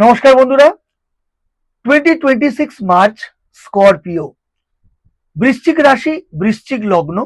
নমস্কার বন্ধুরা। 2026 March Scorpio, বৃশ্চিক রাশি, বৃশ্চিক লগ্ন।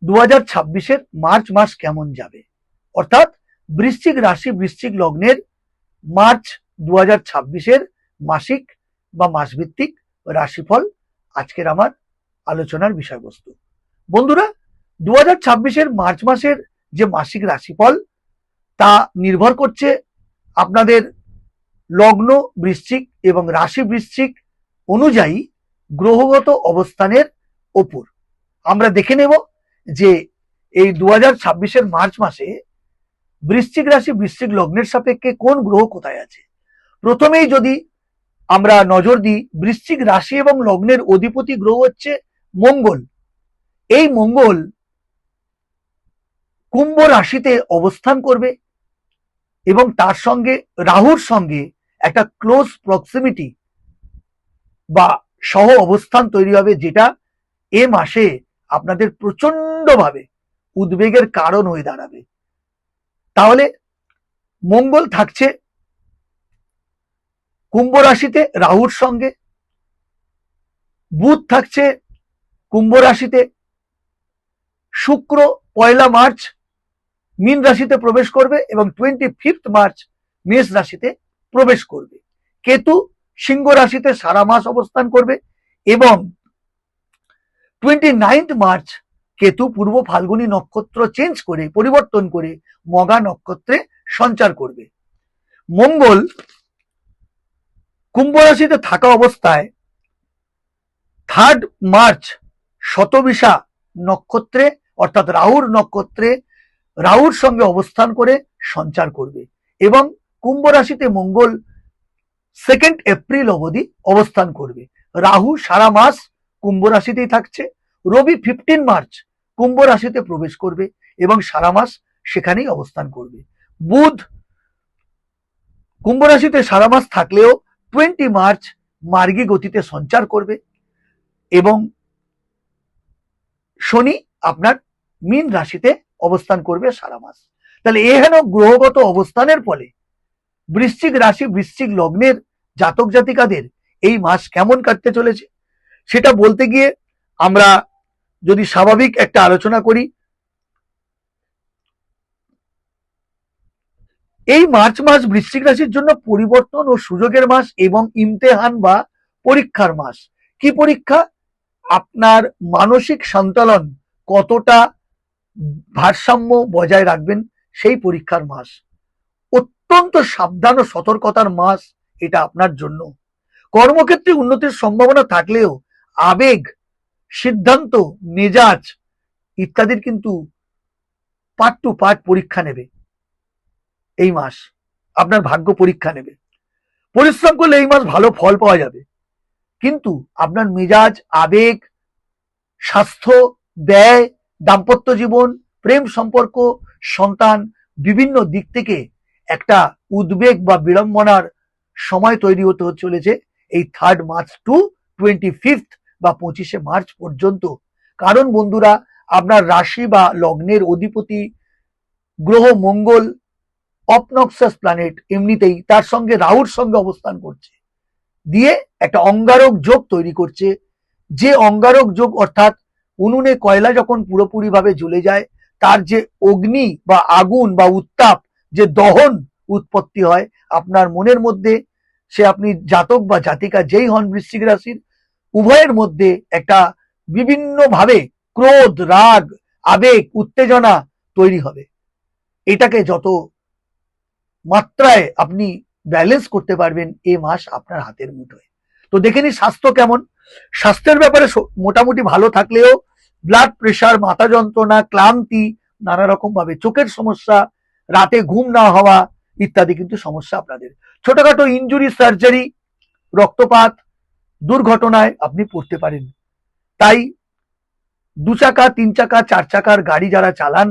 2026-এর মার্চ মাস কেমন যাবে, অর্থাৎ বৃশ্চিক রাশি বৃশ্চিক লগ্নের মার্চ 2026-এর মাসিক বা মাসভিত্তিক রাশিফল আজকের আমার আলোচনার বিষয়বস্তু। বন্ধুরা, 2026-এর মার্চ মাসের যে মাসিক রাশিফল তা নির্ভর করছে আপনাদের লগ্ন বৃশ্চিক এবং রাশি বৃশ্চিক অনুযায়ী গ্রহগত অবস্থানের ওপর। আমরা দেখে নেব যে এই 2026-এর মার্চ মাসে বৃশ্চিক রাশি বৃশ্চিক লগ্নের সাপেক্ষে কোন গ্রহ কোথায় আছে। প্রথমেই যদি আমরা নজর দিই, বৃশ্চিক রাশি এবং লগ্নের অধিপতি গ্রহ হচ্ছে মঙ্গল। এই মঙ্গল কুম্ভ রাশিতে অবস্থান করবে এবং তার সঙ্গে রাহুর সঙ্গে একটা ক্লোজ প্রক্সিমিটি বা সহ অবস্থান তৈরি হবে, যেটা এ মাসে আপনাদের প্রচন্ডভাবে উদ্বেগের কারণ হয়ে দাঁড়াবে। তাহলে মঙ্গল থাকছে কুম্ভ রাশিতে রাহুর সঙ্গে, বুধ থাকছে কুম্ভ রাশিতে, শুক্র 1 মার্চ মীন রাশিতে প্রবেশ করবে এবং 25 মার্চ মেষ রাশিতে প্রবেশ করবে। কেতু সিংহ রাশিতে সারা মাস অবস্থান করবে এবং 29 মার্চ কেতু পূর্ব ফাল্গুনী নক্ষত্র চেঞ্জ করে পরিবর্তন করে মঘা নক্ষত্রে সঞ্চার করবে। মঙ্গল কুম্ভ রাশিতে থাকা অবস্থায় 3 মার্চ শতবিশা নক্ষত্রে অর্থাৎ রাহুর নক্ষত্রে রাহুর সঙ্গে অবস্থান করে সঞ্চার করবে এবং কুম্ভ রাশিতে মঙ্গল 2 এপ্রিল অবধি অবস্থান করবে। রাহু সারা মাস কুম্ভ রাশিতেই থাকছে। রবি 15 মার্চ কুম্ভ রাশিতে প্রবেশ করবে এবং সারা মাস সেখানেই অবস্থান করবে। বুধ কুম্ভ রাশিতে সারা মাস থাকলেও 20 মার্চ মার্গী গতিতে সঞ্চার করবে এবং শনি আপনার মীন রাশিতে অবস্থান করবে সারা মাস। তাহলে এহেন গ্রহগত অবস্থানের ফলে বৃশ্চিক রাশি বৃশ্চিক লগ্নের জাতক জাতিকাদের এই মাস কেমন কাটতে চলেছে সেটা বলতে গিয়ে আমরা যদি স্বাভাবিক একটা আলোচনা করি, এই মার্চ মাস বৃশ্চিক রাশির জন্য পরিবর্তন ও সুযোগের মাস এবং ইমতেহান বা পরীক্ষার মাস। কি পরীক্ষা? আপনার মানসিক সঞ্চালন কতটা ভারসাম্য বজায় রাখবেন সেই পরীক্ষার মাস। অত্যন্ত সাবধান ও সতর্কতার মাস এটা আপনার জন্য। কর্মক্ষেত্রে উন্নতির সম্ভাবনা থাকলেও আবেগ, সিদ্ধান্ত, মেজাজ ইত্যাদির কিন্তু পার্ট টু পার্ট পরীক্ষা নেবে। এই মাস আপনার ভাগ্য পরীক্ষা নেবে। পরিশ্রম করলে এই মাস ভালো ফল পাওয়া যাবে, কিন্তু আপনার মেজাজ, আবেগ, স্বাস্থ্য, ব্যয়, দাম্পত্য জীবন, প্রেম সম্পর্ক, সন্তান বিভিন্ন দিক থেকে একটা উদ্বেগ বা বিড়ম্বনার সময় তৈরি হতে চলেছে এই 3 মার্চ টু 25 বা 25শে মার্চ পর্যন্ত। কারণ বন্ধুরা, আপনার রাশি বা লগ্নের অধিপতি গ্রহ মঙ্গল অবনক্সাস প্ল্যানেট এমনিতেই তার সঙ্গে রাহুর সঙ্গে অবস্থান করছে, দিয়ে একটা অঙ্গারক যোগ তৈরি করছে। যে অঙ্গারক যোগ অর্থাৎ উনুনে কয়লা যখন পুরোপুরি ভাবে জ্বলে যায় তার যে অগ্নি বা আগুন বা উত্তাপ, যে দহন উৎপত্তি হয় আপনার মনের মধ্যে, সে আপনি জাতক বা জাতিকা যেই হন বৃশ্চিক রাশির, উভয়ের মধ্যে একটা বিভিন্ন ভাবে ক্রোধ, রাগ, আবেগ, উত্তেজনা তৈরি হবে। এটাকে যত মাত্রায় আপনি ব্যালেন্স করতে পারবেন এ মাস আপনার হাতের মুঠোয়। তো দেখে নি স্বাস্থ্য কেমন। স্বাস্থ্যের ব্যাপারে মোটামুটি ভালো থাকলেও ব্লাড প্রেশার, মাথা যন্ত্রণা, ক্লান্তি, নানা রকম ভাবে চোখের সমস্যা, রাতে ঘুম না হওয়া ইত্যাদি কিন্তু সমস্যা আপনাদের। ছোটখাটো ইনজুরি, সার্জারি, রক্তপাত, দুর্ঘটনায় আপনি পড়তে পারেন। তাই 2 চাকা, 3 চাকা, 4 চাকার গাড়ি যারা চালান,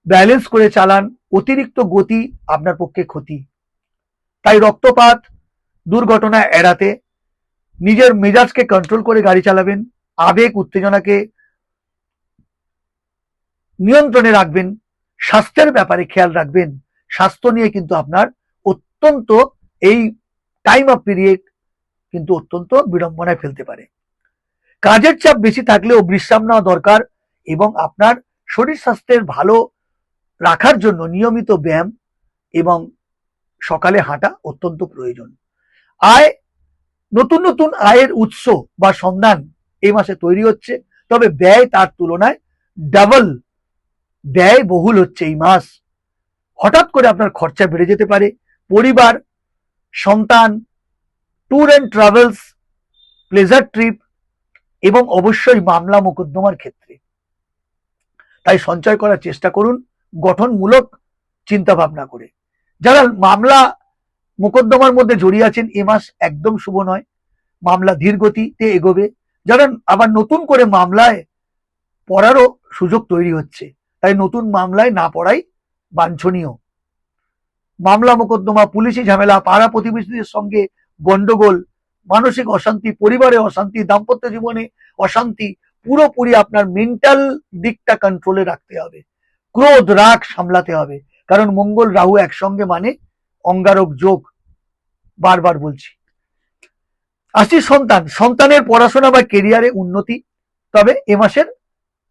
ব্যালেন্স করে চালান। অতিরিক্ত গতি আপনার পক্ষে ক্ষতি। তাই রক্তপাত, দুর্ঘটনা এড়াতে নিজের মেজাজকে কন্ট্রোল করে গাড়ি চালাবেন, আবেগ উত্তেজনাকে নিয়ন্ত্রণে রাখবেন, স্বাস্থ্যের ব্যাপারে খেয়াল রাখবেন। স্বাস্থ্য নিয়ে কিন্তু আপনার অত্যন্ত এই টাইম অফ পিরিয়ড কিন্তু অত্যন্ত বিড়ম্বনায় ফেলতে পারে। কাজের চাপ বেশি থাকলেও বিশ্রাম নেওয়া দরকার এবং আপনার শরীর স্বাস্থ্যের ভালো রাখার জন্য নিয়মিত ব্যায়াম এবং সকালে হাঁটা অত্যন্ত প্রয়োজন। আয়, নতুন নতুন আয়ের উৎস বা সন্ধান এই মাসে তৈরি হচ্ছে, তবে ব্যয় তার তুলনায় ডাবল ব্যয় বহুল হচ্ছে এই মাস। হঠাৎ করে আপনার খরচা বেড়ে যেতে পারে। পরিবার, সন্তান, tour and travels, pleasure trip এবং অবশ্যই মামলা মোকদ্দমার ক্ষেত্রে। তাই সঞ্চয় করার চেষ্টা করুন গঠনমূলক চিন্তা ভাবনা করে। যারা মামলা মোকদ্দমার মধ্যে জড়িয়ে আছেন এ মাস একদম শুভ নয়, মামলা ধীর গতিতে এগোবে। যারা আবার নতুন করে মামলায় পড়ারও সুযোগ তৈরি হচ্ছে, তাই নতুন মামলায় না পড়াই বাঞ্ছনীয়। মামলা মোকদ্দমা, পুলিশি ঝামেলা, পাড়া প্রতিবেশীদের সঙ্গে গন্ডগোল, মানসিক অশান্তি, পরিবারে অশান্তি, দাম্পত্য জীবনে অশান্তি, পুরোপুরি আপনার মেন্টাল দিকটা কন্ট্রোলে রাখতে হবে। ক্রোধ, রাগ সামলাতে হবে, কারণ মঙ্গল রাহু একসঙ্গে মানে অঙ্গারক যোগ। বারবার বলছি। আসি সন্তানের পড়াশোনা বা কেরিয়ারে উন্নতি, তবে এ মাসের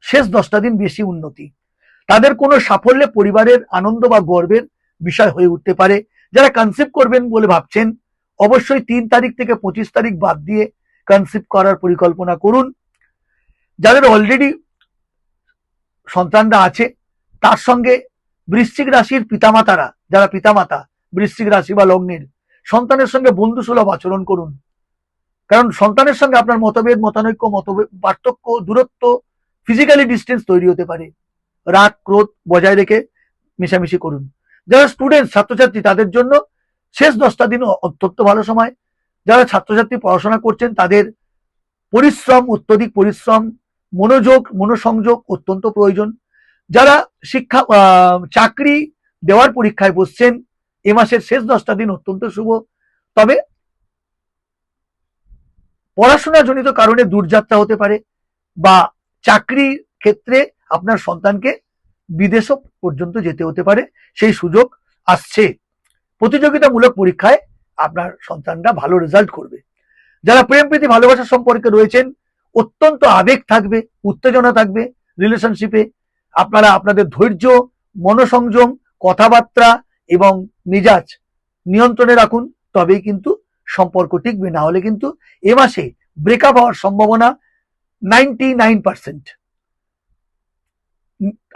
শেষ 10টা দিন বেশি উন্নতি। তাদের কোনো সাফল্যে পরিবারের আনন্দ বা গর্বের বিষয় হয়ে উঠতে পারে। যারা কনসিভ করবেন বলে ভাবছেন, অবশ্যই 3 তারিখ থেকে 25 তারিখ বাদ দিয়ে কনসিভ করার পরিকল্পনা করুন। যাদের অলরেডি সন্তানরা আছে, তার সঙ্গে বৃশ্চিক রাশির পিতামাতারা, যারা পিতামাতা বৃশ্চিক রাশি বা লগ্নের, সন্তানের সঙ্গে বন্ধুসুলভ আচরণ করুন। কারণ সন্তানের সঙ্গে আপনার মতভেদ, মতানৈক্য, পার্থক্য, দূরত্ব, ফিজিক্যালি ডিস্টেন্স তৈরি হতে পারে। রাগ, ক্রোধ বজায় রেখে মেশামেশি করুন। যারা স্টুডেন্ট, ছাত্রছাত্রী, তাদের জন্য শেষ 10টা দিন অত্যন্ত ভালো সময়। যারা ছাত্রছাত্রী পড়াশোনা করছেন, তাদের পরিশ্রম, অত্যধিক পরিশ্রম, মনোযোগ, মনোসংযোগ অত্যন্ত প্রয়োজন। যারা চাকরি দেওয়ার পরীক্ষায় বসছেন, এ মাসের শেষ 10টা দিন অত্যন্ত শুভ। তবে পড়াশোনাজনিত কারণে দূরযাত্রা হতে পারে, বা চাকরির ক্ষেত্রে আপনার সন্তানকে বিদেশ পর্যন্ত যেতে হতে পারে, সেই সুযোগ আসছে। প্রতিযোগিতামূলক পরীক্ষায় আপনার সন্তানরা ভালো রেজাল্ট করবে। যারা প্রেম প্রীতি ভালোবাসার সম্পর্কে রয়েছেন, অত্যন্ত আবেগ থাকবে, উত্তেজনা থাকবে রিলেশনশিপে। আপনারা আপনাদের ধৈর্য, মনোসংযম, কথাবার্তা এবং মেজাজ নিয়ন্ত্রণে রাখুন, তবেই কিন্তু সম্পর্ক টিকবে। না হলে কিন্তু এ মাসে ব্রেকআপ হওয়ার সম্ভাবনা 99%।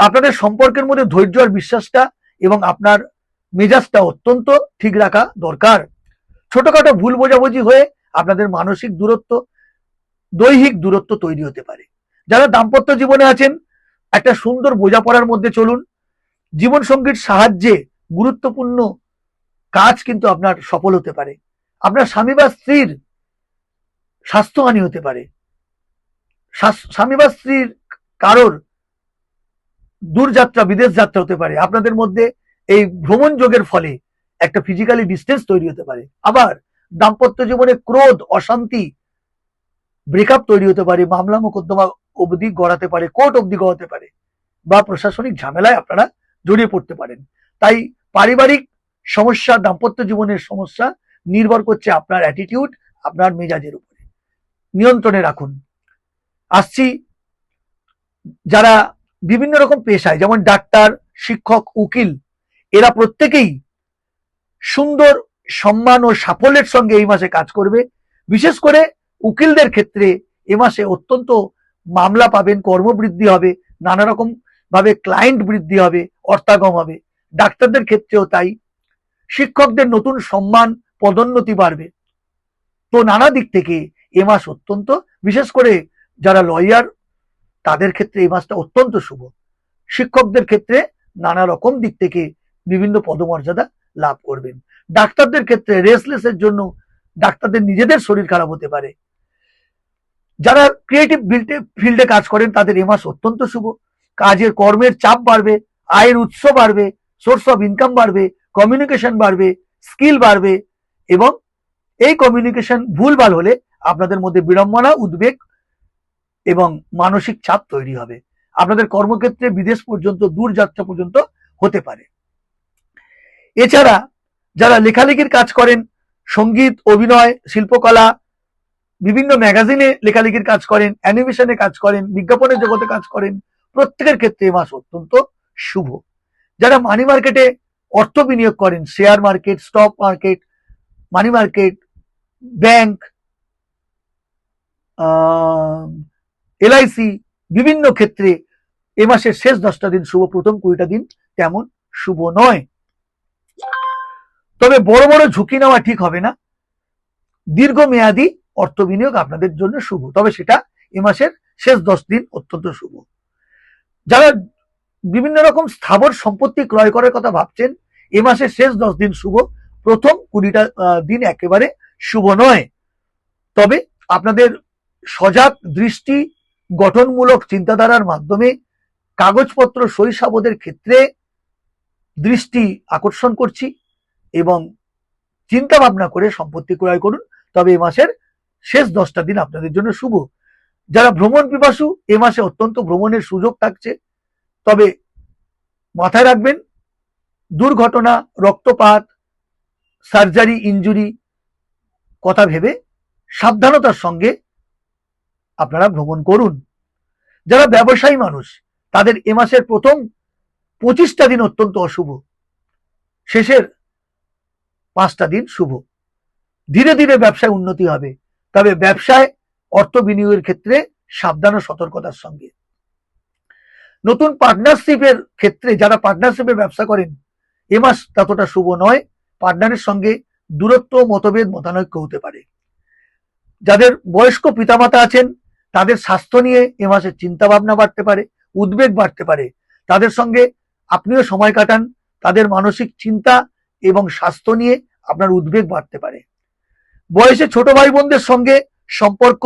আপনাদের সম্পর্কের মধ্যে ধৈর্য আর বিশ্বাসটা এবং আপনার মেজাজটা অত্যন্ত ঠিক রাখা দরকার। ছোটখাটো ভুল বোঝাবুঝি হয়ে আপনাদের মানসিক দূরত্ব, দৈহিক দূরত্ব তৈরি হতে পারে। যারা দাম্পত্য জীবনে আছেন, একটা সুন্দর বোঝাপড়ার মধ্যে চলুন। জীবন সঙ্গীর সাহায্যে গুরুত্বপূর্ণ কাজ কিন্তু আপনার সফল হতে পারে। আপনার স্বামী বা স্ত্রীর স্বাস্থ্যহানি হতে পারে। স্বামী বা স্ত্রীর কারোর দূরযাত্রা, বিদেশ যাত্রা হতে পারে। আপনাদের মধ্যে এই ভ্রমণ যোগের ফলে একটা ফিজিক্যালি ডিস্টেন্স তৈরি হতে পারে। আবার দাম্পত্য জীবনে ক্রোধ, অশান্তি, ব্রেকআপ তৈরি হতে পারে, মামলা মোকদ্দমা অবধি গড়াতে পারে, কোর্ট অবধি গড়াতে পারে, বা প্রশাসনিক ঝামেলায় আপনারা জড়িয়ে পড়তে পারেন। তাই পারিবারিক সমস্যা, দাম্পত্য জীবনের সমস্যা নির্ভর করছে আপনার অ্যাটিটিউড, আপনার মেজাজের উপরে। নিয়ন্ত্রণে রাখুন। আসছি যারা বিভিন্ন রকম পেশায়, যেমন ডাক্তার, শিক্ষক, উকিল, এরা প্রত্যেকেই সুন্দর সম্মান ও সাফল্যের সঙ্গে এই মাসে কাজ করবে। বিশেষ করে উকিলদের ক্ষেত্রে এ মাসে অত্যন্ত মামলা পাবেন, কর্মবৃদ্ধি হবে, নানা রকম ভাবে ক্লায়েন্ট বৃদ্ধি হবে, অর্থাগম হবে। ডাক্তারদের ক্ষেত্রেও তাই। শিক্ষকদের নতুন সম্মান, পদোন্নতি বাড়বে। তো নানা দিক থেকে এ মাস অত্যন্ত, বিশেষ করে যারা লয়ার, তাদের ক্ষেত্রে এই মাসটা অত্যন্ত শুভ। শিক্ষকদের ক্ষেত্রে নানা রকম দিক থেকে বিভিন্ন পদমর্যাদা লাভ করবেন। ডাক্তারদের ক্ষেত্রে রেসলেসের জন্য ডাক্তারদের নিজেদের শরীর খারাপ হতে পারে। যারা ক্রিয়েটিভ ফিল্ডে কাজ করেন, তাদের এ মাস অত্যন্ত শুভ। কাজের কর্মের চাপ বাড়বে, আয়ের উৎস বাড়বে, সোর্স অফ ইনকাম বাড়বে, কমিউনিকেশন বাড়বে, স্কিল বাড়বে। এবং এই কমিউনিকেশন ভুলভাল হলে আপনাদের মধ্যে বিড়ম্বনা, উদ্বেগ এবং মানসিক চাপ তৈরি হবে। আপনাদের কর্মক্ষেত্রে বিদেশ পর্যন্ত, দূর যাত্রা পর্যন্ত হতে পারে। এছাড়া যারা লেখালেখির কাজ করেন, সঙ্গীত, অভিনয়, শিল্পকলা, বিভিন্ন ম্যাগাজিনে লেখালেখির কাজ করেন, অ্যানিমেশনে কাজ করেন, বিজ্ঞাপনের জগতে কাজ করেন, প্রত্যেকের ক্ষেত্রে এই মাস অত্যন্ত শুভ। যারা মানি মার্কেটে অর্থ বিনিয়োগ করেন, share market, stock market, money market, bank, LIC, বিভিন্ন ক্ষেত্রে এ মাসের শেষ 10টা দিন শুভ, প্রথম 20টা দিন তেমন শুভ নয়। তবে বড় বড় ঝুঁকি নেওয়া ঠিক হবে না। দীর্ঘমেয়াদী অর্থ বিনিয়োগ আপনাদের জন্য শুভ, তবে সেটা এ মাসের শেষ 10 দিন অত্যন্ত শুভ। যারা বিভিন্ন রকম স্থাবর সম্পত্তি ক্রয় করার কথা ভাবছেন, এ মাসের শেষ 10 দিন শুভ, প্রথম 20টা দিন একেবারে শুভ নয়। তবে আপনাদের সজাগ দৃষ্টি, গঠনমূলক চিন্তাধারার মাধ্যমে কাগজপত্র সই সাবুদের ক্ষেত্রে দৃষ্টি আকর্ষণ করছি এবং চিন্তা ভাবনা করে সম্পত্তি ক্রয় করুন, তবে এ মাসের শেষ 10টা দিন আপনাদের জন্য শুভ। যারা ভ্রমণ পিপাসু, এ মাসে অত্যন্ত ভ্রমণের সুযোগ থাকছে, তবে মাথায় রাখবেন দুর্ঘটনা, রক্তপাত, সার্জারি, ইনজুরি কথা ভেবে সাবধানতার সঙ্গে আপনারা ভ্রমণ করুন। যারা ব্যবসায়ী মানুষ, তাদের এ মাসের প্রথম 25টা দিন অত্যন্ত অশুভ, শেষের 5টা দিন শুভ। ধীরে ধীরে ব্যবসায় উন্নতি হবে, তবে ব্যবসায় অর্থ বিনিয়োগের ক্ষেত্রে সাবধান ও সতর্কতার সঙ্গে। নতুন পার্টনারশিপের ক্ষেত্রে যারা পার্টনারশিপে ব্যবসা করেন, এ মাস ততটা শুভ নয়। পার্টনারের সঙ্গে দূরত্ব, মতভেদ, মতানৈক্য হতে পারে। যাদের বয়স্ক পিতামাতা আছেন, তাদের স্বাস্থ্য নিয়ে এ মাসে চিন্তা ভাবনা বাড়তে পারে, উদ্বেগ বাড়তে পারে। তাদের সঙ্গে আপনিও সময় কাটান, তাদের মানসিক চিন্তা এবং স্বাস্থ্য নিয়ে আপনার উদ্বেগ বাড়তে পারে। বয়সে ছোট ভাই বোনদের সঙ্গে সম্পর্ক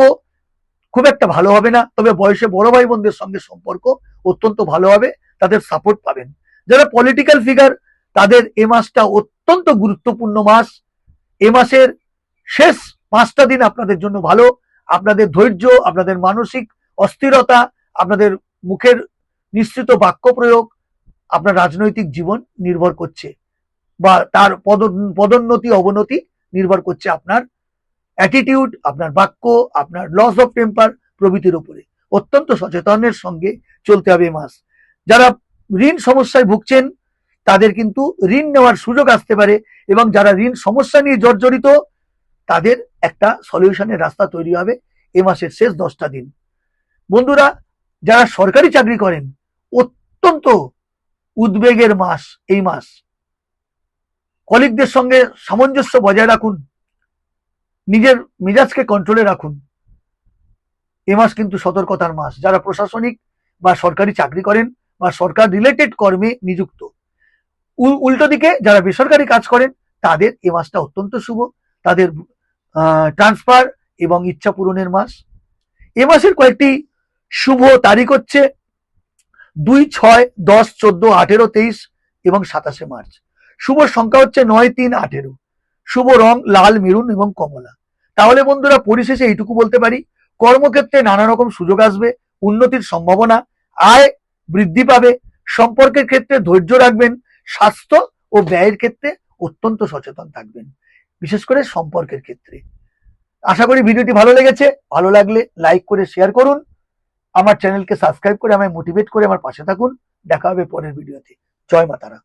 খুব একটা ভালো হবে না, তবে বয়সে বড় ভাই বোনদের সঙ্গে সম্পর্ক অত্যন্ত ভালো হবে, তাদের সাপোর্ট পাবেন। যারা পলিটিক্যাল ফিগার, তাদের এ মাসটা অত্যন্ত গুরুত্বপূর্ণ মাস। এ মাসের শেষ 5টা দিন আপনাদের জন্য ভালো। আপনাদের ধৈর্য, আপনাদের মানসিক অস্থিরতা, আপনাদের মুখের নিশ্চিত বাক্য প্রয়োগ আপনার রাজনৈতিক জীবন নির্ভর করছে, বা তার পদোন্নতি অবনতি নির্ভর করছে আপনার অ্যাটিটিউড, আপনার বাক্য, আপনার লস অফ টেম্পার প্রভৃতির উপরে। অত্যন্ত সচেতনের সঙ্গে চলতে হবে মাস। যারা ঋণ সমস্যায় ভুগছেন, তাদের কিন্তু ঋণ নেওয়ার সুযোগ আসতে পারে, এবং যারা ঋণ সমস্যা নিয়ে জর্জরিত, তাদের একটা সলিউশনের রাস্তা তৈরি হবে এ মাসের শেষ 10টা দিন। বন্ধুরা, যারা সরকারি চাকরি করেন, অত্যন্ত উদ্বেগের মাস এই মাস। কলিগদের সঙ্গে সামঞ্জস্য বজায় রাখুন, নিজের মেজাজকে কন্ট্রোলে রাখুন। এ মাস কিন্তু সতর্কতার মাস। যারা প্রশাসনিক বা সরকারি চাকরি করেন বা সরকার রিলেটেড কর্মে নিযুক্ত, উল্টো দিকে যারা বেসরকারি কাজ করেন, তাদের এ মাসটা অত্যন্ত শুভ। তাদের ট্রান্সফার এবং ইচ্ছা পূরণের মাস। এ মাসের কয়েকটি শুভ তারিখ হচ্ছে 2, 6, 10, 14, 18, 23 এবং 27 মার্চ। শুভ সংখ্যা হচ্ছে 9, 3, 18। শুভ রং লাল, মেরুন এবং কমলা। তাহলে বন্ধুরা, পরিশেষে এইটুকু বলতে পারি, কর্মক্ষেত্রে নানা রকম সুযোগ আসবে, উন্নতির সম্ভাবনা, আয় বৃদ্ধি পাবে। সম্পর্কের ক্ষেত্রে ধৈর্য রাখবেন, স্বাস্থ্য ও ব্যয়ের ক্ষেত্রে অত্যন্ত সচেতন থাকবেন, বিশেষ করে সম্পর্কের ক্ষেত্রে। আশা করি ভিডিওটি ভালো লেগেছে। ভালো লাগলে লাইক করে শেয়ার করুন, আমার চ্যানেলকে সাবস্ক্রাইব করে আমায় মোটিভেট করে আমার পাশে থাকুন। দেখা হবে পরের ভিডিওতে। জয় মা তারা।